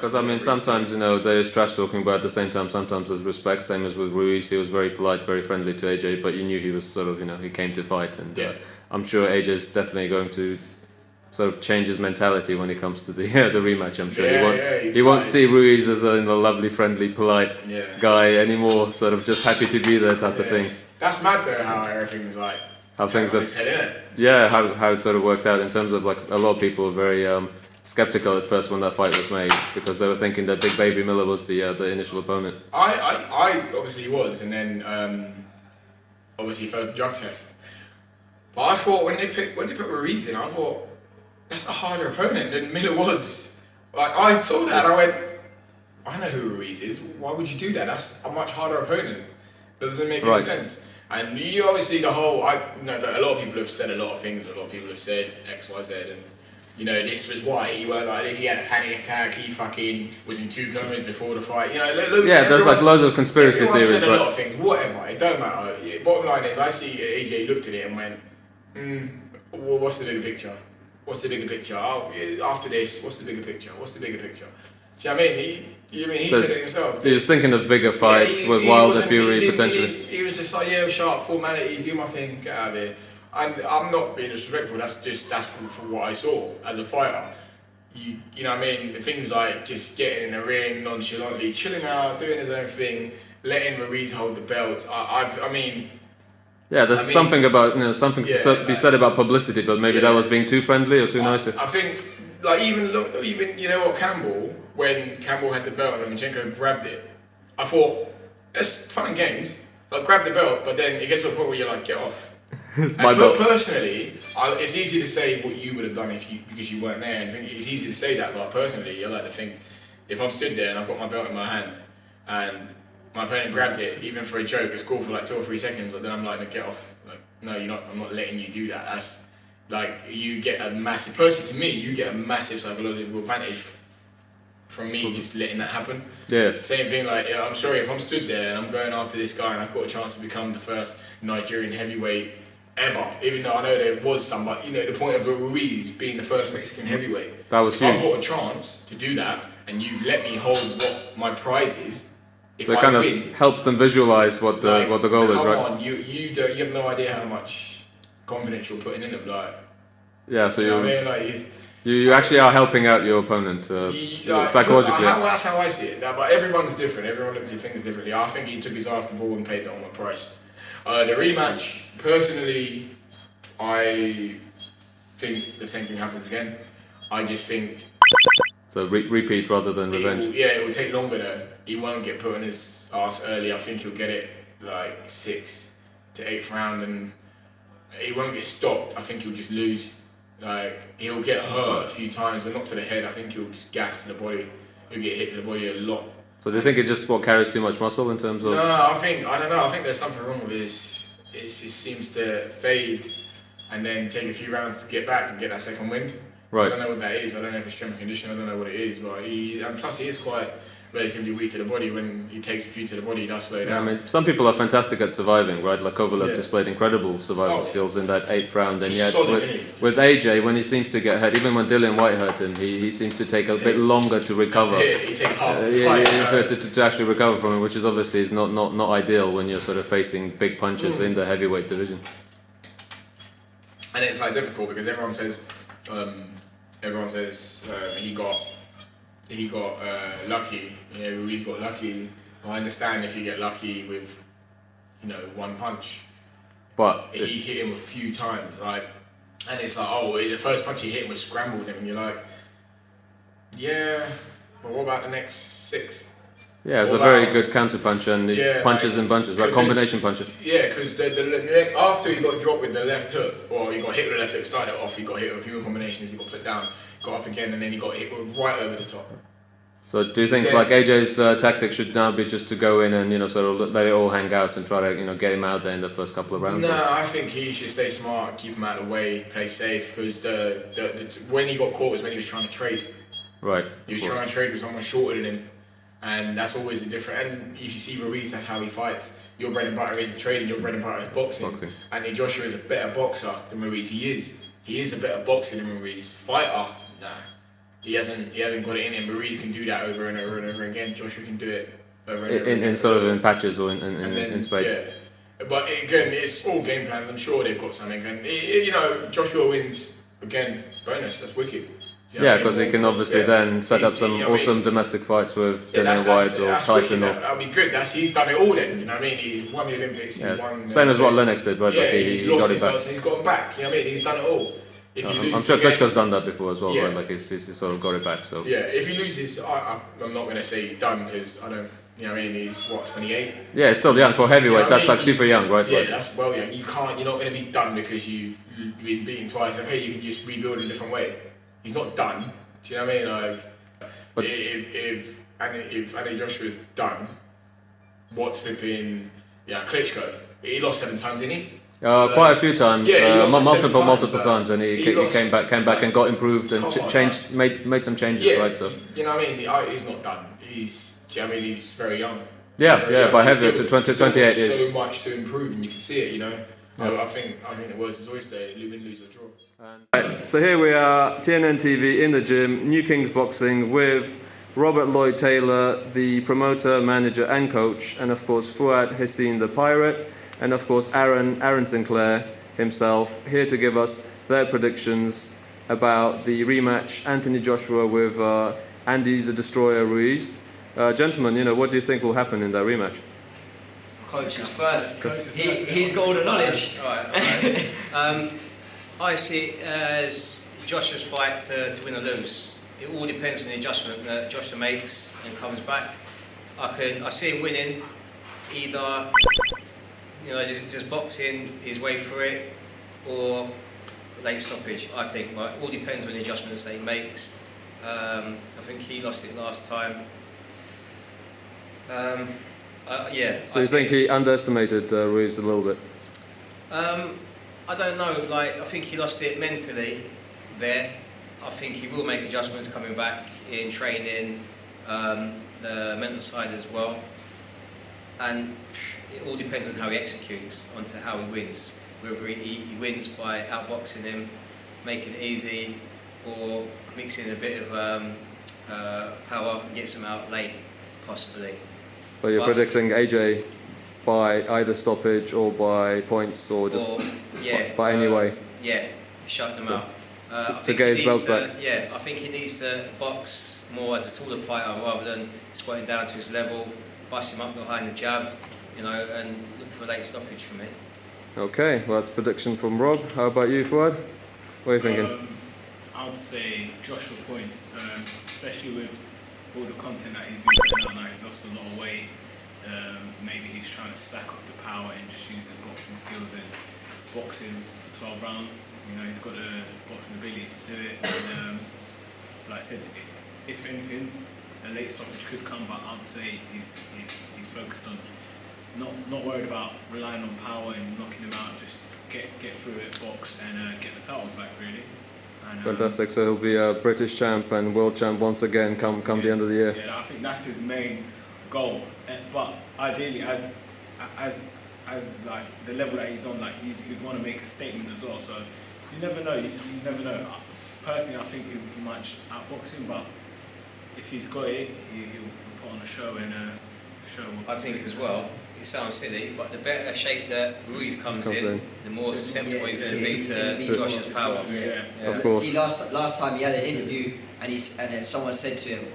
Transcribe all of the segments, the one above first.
Because I mean, sometimes there is trash talking, but at the same time, sometimes there's respect. Same as with Ruiz, he was very polite, very friendly to AJ, but you knew he was sort of he came to fight, and I'm sure AJ is definitely going to sort of change his mentality when it comes to the the rematch. I'm sure he won't see Ruiz as a lovely, friendly, polite guy anymore. Sort of just happy to be there type of thing. That's mad though, how everything's like. How things have, head, how it sort of worked out in terms of like a lot of people were very skeptical at first when that fight was made because they were thinking that Big Baby Miller was the initial opponent. I obviously was, and then obviously first drug test. But I thought when they put Ruiz in, I thought that's a harder opponent than Miller was. Like I saw that and I went, I know who Ruiz is. Why would you do that? That's a much harder opponent. Doesn't make any sense. And you obviously a lot of people have said a lot of things. A lot of people have said X, Y, Z, and this was why he worked like this. He had a panic attack. He fucking was in 2 comas before the fight. There's like loads of conspiracy theories. Said a lot of things. Whatever, it don't matter. Bottom line is, I see AJ looked at it and went, well, what's the bigger picture? What's the bigger picture? After this, what's the bigger picture? What's the bigger picture? Do you know what I mean? He said it himself. He was thinking of bigger fights with Wilder, Fury, potentially. He was just like, sharp, formality, do my thing, get out of here. And I'm not being disrespectful, that's from what I saw as a fighter. You know what I mean? Things like just getting in the ring nonchalantly, chilling out, doing his own thing, letting Ruiz hold the belts. There's something about something to be said about publicity, but maybe that was being too friendly or too nice. I think like even Campbell, when Campbell had the belt and Lomachenko grabbed it, I thought that's fun and games. Like grab the belt, but then it gets to a point where you're like, get off. Personally, it's easy to say what you would have done because you weren't there, and it's easy to say that. But personally, I like to think if I'm stood there and I've got my belt in my hand and my opponent grabs it, even for a joke, it's cool for like 2 or 3 seconds, but then I'm like, get off. Like, no, you're not. I'm not letting you do that. That's like you get a massive. Personally, to me, you get a massive psychological advantage from me just letting that happen. Yeah. Same thing. Like, I'm sorry if I'm stood there and I'm going after this guy and I've got a chance to become the first Nigerian heavyweight ever, even though I know there was some, but the point of Ruiz being the first Mexican heavyweight. That was huge. I've got a chance to do that, and you let me hold what my prize is. If so it I kind win, of helps them visualize what the goal is, right? Come on, you have no idea how much confidence you're putting in them, like. Yeah, so you you actually are helping out your opponent psychologically. That's how I see it. But everyone's different. Everyone looks at things differently. I think he took his after ball and paid the ultimate price. The rematch, personally, I think the same thing happens again. I just think. So repeat rather than revenge. It will take longer though. He won't get put on his ass early. I think he'll get it like 6th to 8th round, and he won't get stopped. I think he'll just lose. Like he'll get hurt a few times, but not to the head. I think he'll just gas to the body. He'll get hit to the body a lot. So do you think it just carries too much muscle in terms of? No, I don't know. I think there's something wrong with this. It just seems to fade, and then take a few rounds to get back and get that second wind. Right. I don't know what that is. I don't know if it's strength and conditioning. I don't know what it is, but plus he is quite relatively weak to the body. When he takes a few to the body, he does slow down. I mean, some people are fantastic at surviving, right? Like Kovalev displayed incredible survival skills in that 8th round, and yet with AJ, when he seems to get hurt, even when Dillian White hurt him, he seems to take a bit longer to recover. He takes half the fight. To actually recover from it, which is obviously not ideal when you're sort of facing big punches in the heavyweight division. And it's like difficult because everyone says he got lucky. Ruiz got lucky. I understand if you get lucky with one punch, but he hit him a few times, and it's like, the first punch he hit him was scrambled him, and you're like, yeah, but what about the next 6? Yeah, it's a very good counter puncher, and the punches and bunches, right? Combination puncher. Yeah, because after he got dropped with the left hook, or he got hit with the left hook, started it off, he got hit with a few combinations, he got put down, got up again, and then he got hit right over the top. So do you think like AJ's tactic should now be just to go in and sort of let it all hang out and try to get him out there in the first couple of rounds? No, I think he should stay smart, keep him out of the way, play safe, because when he got caught was when he was trying to trade. Right. He was trying to trade with someone shorter than him. And that's always a different. And if you see Ruiz, that's how he fights. Your bread and butter isn't trading. Your bread and butter is boxing. And Joshua is a better boxer than Ruiz. He is a better boxer than Ruiz. Fighter, nah. he hasn't got it in him. Ruiz can do that over and over and over again. Joshua can do it over and over again. In sort of in patches or in spades. Yeah. But again, it's all game plans. I'm sure they've got something. And you know, Joshua wins again. Bonus. That's wicked. You know because he can obviously then set up some awesome domestic fights with Dillian White or Tyson. That'll be good. He's done it all then. You know what I mean? He's won the Olympics. He's won. Same as what Lennox did, but he he lost got it back. And he's got him back. You know what I mean? He's done it all. If he loses I'm sure again, Klitschko's done that before as well, right? Like he's sort of got it back. So yeah, if he loses, I'm not going to say he's done because I don't. You know what I mean? He's what, 28? Yeah, he's still young for heavyweight. You know That's like super young, right? Yeah, that's well young. You're not going to be done because you've been beaten twice. Okay, you can just rebuild in a different way. He's not done. Do you know what I mean? Like, but if Andy Joshua's done, what's flipping? Yeah, Klitschko. He lost 7 times, didn't he? Quite a few times. Yeah, he lost multiple times, and he came back and got improved and changed, made some changes, right? So you know what I mean? He's not done. Do you know what I mean? He's very young. Yeah, by heavyweight to 28 years. So much to improve, and you can see it. You know, yes. I think the worst is always the win, lose or draw. Right, so here we are, TNN TV in the gym, New Kings Boxing with Robert Lloyd Taylor, the promoter, manager, and coach, and of course Fuad Husseen, the Pirate, and of course Aaron Sinclair himself, here to give us their predictions about the rematch, Anthony Joshua with Andy the Destroyer Ruiz. Gentlemen, what do you think will happen in that rematch? Coach is first. He's got all the knowledge. All right. I see it as Joshua's fight to win or lose. It all depends on the adjustment that Joshua makes and comes back. I see him winning either, just boxing his way through it, or late stoppage. I think, but it all depends on the adjustments that he makes. I think he lost it last time. So you think he underestimated Ruiz a little bit? I don't know. I think he lost it mentally there. I think he will make adjustments coming back in training, the mental side as well. And it all depends on how he executes, onto how he wins. Whether he wins by outboxing him, making it easy, or mixing a bit of power and gets him out late, possibly. So you're predicting AJ by either stoppage or by points or just by any way? Yeah, shut them out. To get his belt back? Yeah, I think he needs to box more as a taller fighter rather than squatting down to his level, bust him up behind the jab, and look for a late stoppage for me. Okay, well that's prediction from Rob. How about you, Fuad? What are you thinking? I'd say Joshua points, especially with all the content that he's been putting out now. He's lost a lot of weight. Maybe he's trying to stack off the power and just use his boxing skills and boxing for 12 rounds. He's got the boxing ability to do it. And, like I said, if anything, a late stoppage could come, but I'd say he's focused on not worried about relying on power and knocking him out. Just get through it, box, and get the titles back really. And, fantastic. So he'll be a British champ and world champ once again come the end of the year. Yeah, I think that's his main goal. But ideally, as like the level that he's on, like he'd want to make a statement as well. So you never know. You never know. Personally, I think he might outbox him, but if he's got it, he'll put on a show and show. I think as well. It sounds silly, but the better shape that Ruiz comes in, the more susceptible he's going to be to Joshua's power. Yeah. Of course. See, last time he had an interview, and then someone said to him,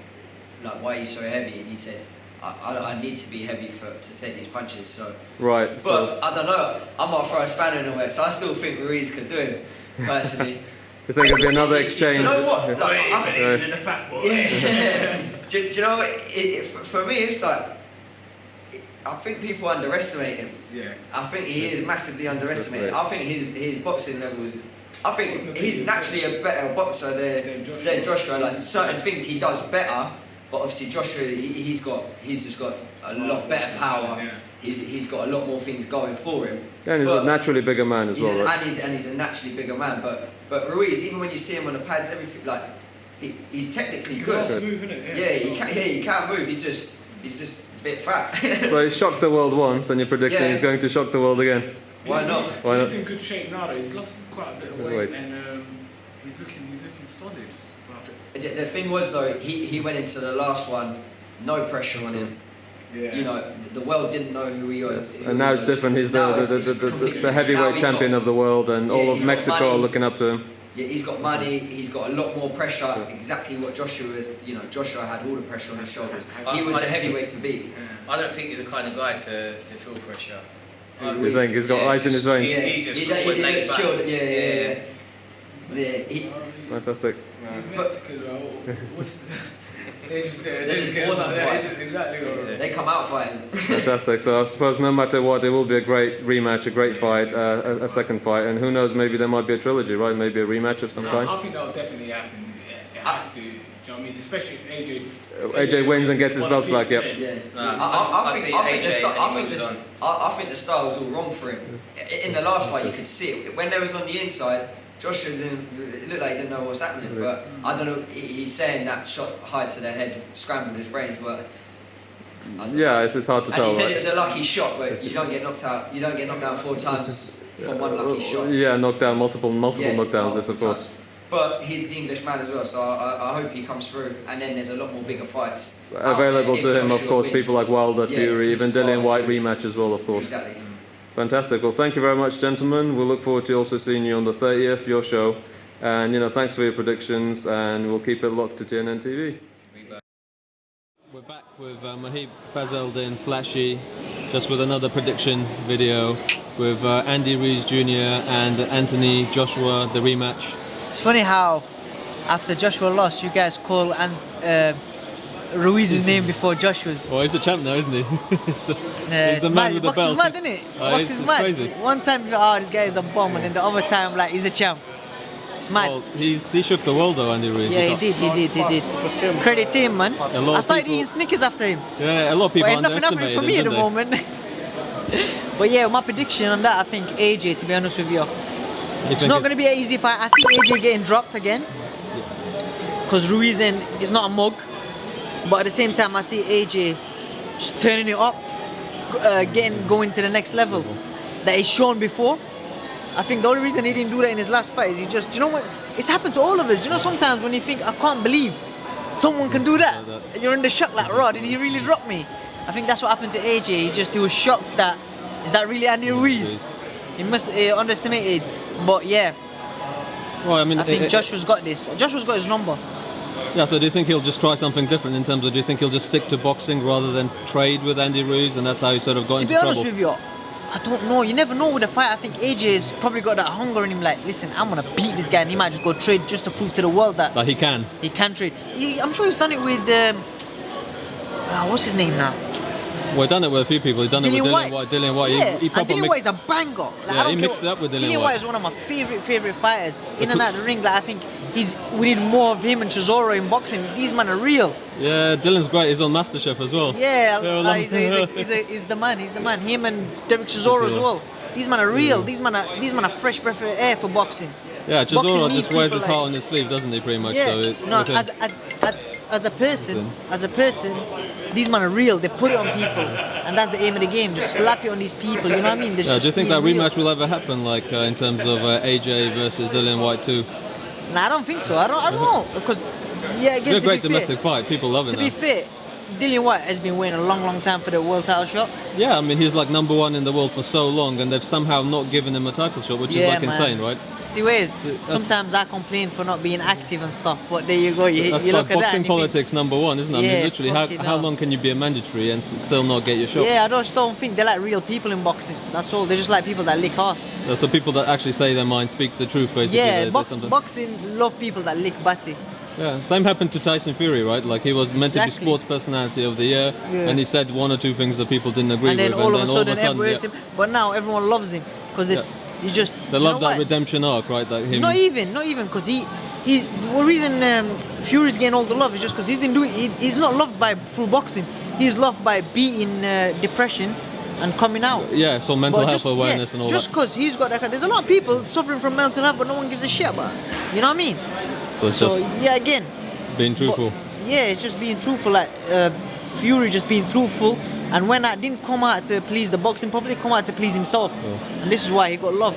like, "Why are you so heavy?" And he said, "I need to be heavy to take these punches." So right. But I don't know. I might throw a spanner in the works. So I still think Ruiz could do him personally. You think it'll be another exchange? Do you know what? Even the fat boy. Yeah. do you know what? For me, it's like, I think people underestimate him. Yeah. I think he is massively underestimated. I think his boxing levels. I think he's naturally a better boxer than Joshua. Like certain things he does better, but obviously Joshua he's just got a lot better power. Yeah. He's got a lot more things going for him. And he's a naturally bigger man as well, right? And he's a naturally bigger man. But Ruiz, even when you see him on the pads, everything like he's technically good. Move, innit? Yeah, he can move. He's just a bit fat. So he shocked the world once, and you're predicting he's going to shock the world again. Why not? He's in good shape now though. He's lost quite a bit of weight and he's looking solid. The thing was though, he went into the last one, no pressure on him. Yeah. You know, the world didn't know who he was. And now it's different. He's the heavyweight champion of the world, and all of Mexico are looking up to him. Yeah, he's got money. He's got a lot more pressure. Exactly what Joshua is. You know, Joshua had all the pressure on his shoulders. He was the heavyweight to beat. I don't think he's the kind of guy to feel pressure. You think he's got ice in his veins? He's just looks chilled. Yeah. Fantastic. They come out fighting. Fantastic. So I suppose no matter what, it will be a great rematch, a great fight, a second fight, and who knows, maybe there might be a trilogy, right? Maybe a rematch of some kind. I think that'll definitely happen. It has to. Do you know what I mean? Especially if AJ wins and gets his belts back. Yep. Yeah. I think the style was all wrong for him. In the last fight, you could see it when they was on the inside. Joshua it looked like he didn't know what was happening, but I don't know. He's saying that shot high to the head, scrambled his brains, but yeah, it's hard to tell. And he said it was a lucky shot, but you don't get knocked out. You don't get knocked out 4 times from one lucky shot. Yeah, knocked down multiple knockdowns. Yes, of course. But he's the English man as well, so I hope he comes through. And then there's a lot more bigger fights available to him, of course. Wins. People like Wilder, Fury, even Dillian White rematch as well, of course. Exactly. Fantastic. Well, thank you very much, gentlemen. We'll look forward to also seeing you on the 30th, your show. And, thanks for your predictions, and we'll keep it locked to TNN TV. We're back with MUHEEB FAZELDIN, Flashy, just with another prediction video with Andy Ruiz Jr. and Anthony Joshua, the rematch. It's funny how, after Joshua lost, you guys call Ruiz's name before Joshua's. Well, he's the champ now, isn't he? He's the man with the belt. Box is mad, isn't it? Box is mad. Crazy. One time you this guy is a bomb, and then the other time, like, he's a champ. It's mad. Well, he shook the world though, Andy Ruiz. Yeah, he did. Credit to him, man. I started eating Snickers after him. Yeah, a lot of people nothing happening for me at the moment. But yeah, my prediction on that, I think AJ, to be honest with you. It's not going to be an easy fight. I see AJ getting dropped again. Because Ruiz is not a mug. But at the same time, I see AJ just turning it up, going to the next level that he's shown before. I think the only reason he didn't do that in his last fight is he just, you know what? It's happened to all of us. You know, sometimes when you think, I can't believe someone can do that, and you're in the shock like, raw, did he really drop me? I think that's what happened to AJ. He was shocked that, is that really Andy Ruiz? He must underestimated. But yeah, well, I mean, I think Joshua's got this. Joshua's got his number. Yeah, so do you think he'll just try something different in terms of, do you think he'll just stick to boxing rather than trade with Andy Ruiz, and that's how he sort of got into trouble? To be honest with you, I don't know. You never know with a fight. I think AJ's probably got that hunger in him, like, listen, I'm going to beat this guy, and he might just go trade just to prove to the world that he can. He can trade. I'm sure he's done it with, what's his name now? Well, he's done it with a few people. He's done it with Dillian White. Yeah, and Dillian White is a banger. Like, he mixed it up with Dillian White. Dillian White is one of my favourite fighters. In and out of the ring, like, I think we need more of him and Chisora in boxing. These men are real. Yeah, Dylan's great. He's on MasterChef as well. Yeah, he's the man. He's the man. Him and Derek Chisora as well. These men are real. These men are fresh breath of air for boxing. Yeah, Chisora just wears his heart on his sleeve, doesn't he? Pretty much. Yeah. So as a person, these men are real. They put it on people, and that's the aim of the game. Just slap it on these people. You know what I mean? Do you think that rematch will ever happen, like in terms of AJ versus Dillian White too? Nah, I don't think so. I don't know, because again, it's a great domestic fight. People love it. To be fair, Dillian White has been waiting a long time for the world title shot. Yeah, I mean, he's like #1 in the world for so long, and they've somehow not given him a title shot, which is like insane, right? See, sometimes I complain for not being active and stuff, but there you go. You like look at that. Boxing politics #1, isn't it? Yeah, I mean, literally, how long can you be a mandatory and still not get your shot? Yeah, I just don't think they're like real people in boxing. That's all. They're just like people that lick ass. So people that actually say their mind, speak the truth, basically. Yeah, boxing love people that lick batty. Yeah, same happened to Tyson Fury, right? Like, he was meant to be sports personality of the year, and he said 1 or 2 things that people didn't agree with. And then all of a sudden everyone hates him. But now everyone loves him because they love that redemption arc, right? Like him. Not even, because the reason Fury's getting all the love is just because he's not loved through boxing. He's loved by beating depression and coming out. Yeah, so mental health awareness and all just that. because he's got that. There's a lot of people suffering from mental health, but no one gives a shit about it. You know what I mean? So again, being truthful. It's just being truthful. Like Fury just being truthful, and when that didn't come out to please the boxing public, come out to please himself, and this is why he got love.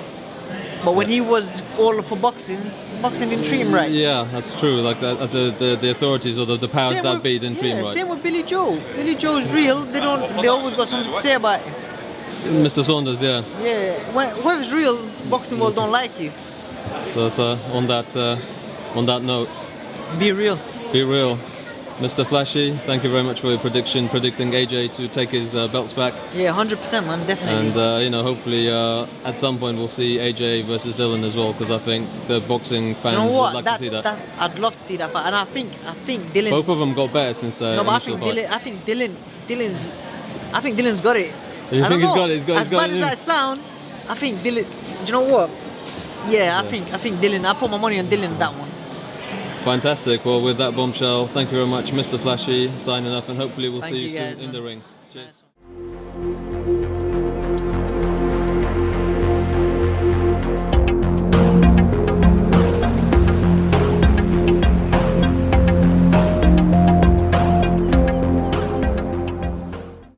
But when he was all for boxing, boxing didn't treat him right. Yeah, that's true. Like the authorities or the powers that be didn't treat him right. Same with Billy Joe. Billy Joe's real. They always got something to say about him. Mr. Saunders, yeah. Yeah, whoever's real, boxing world don't like you. So on that note, Be real. be real. Mr. Flashy, thank you very much for your predicting AJ to take his belts back. Yeah, 100%, man, definitely. And hopefully at some point we'll see AJ versus Dylan as well, because I think the boxing fans You know what? would like to see that. I'd love to see that fight, and I think Dylan. Both of them got better since the No, but initial fight. I think Dylan's got it. You I think don't he's know. got it? He's got As bad it as that sound, I think Dylan. Do you know what? Yeah, I think Dylan. I put my money on Dylan in that one. Fantastic. Well, with that bombshell, thank you very much, Mr. Flashy, signing off, and hopefully we'll Thank see you you guys, soon in man. the ring.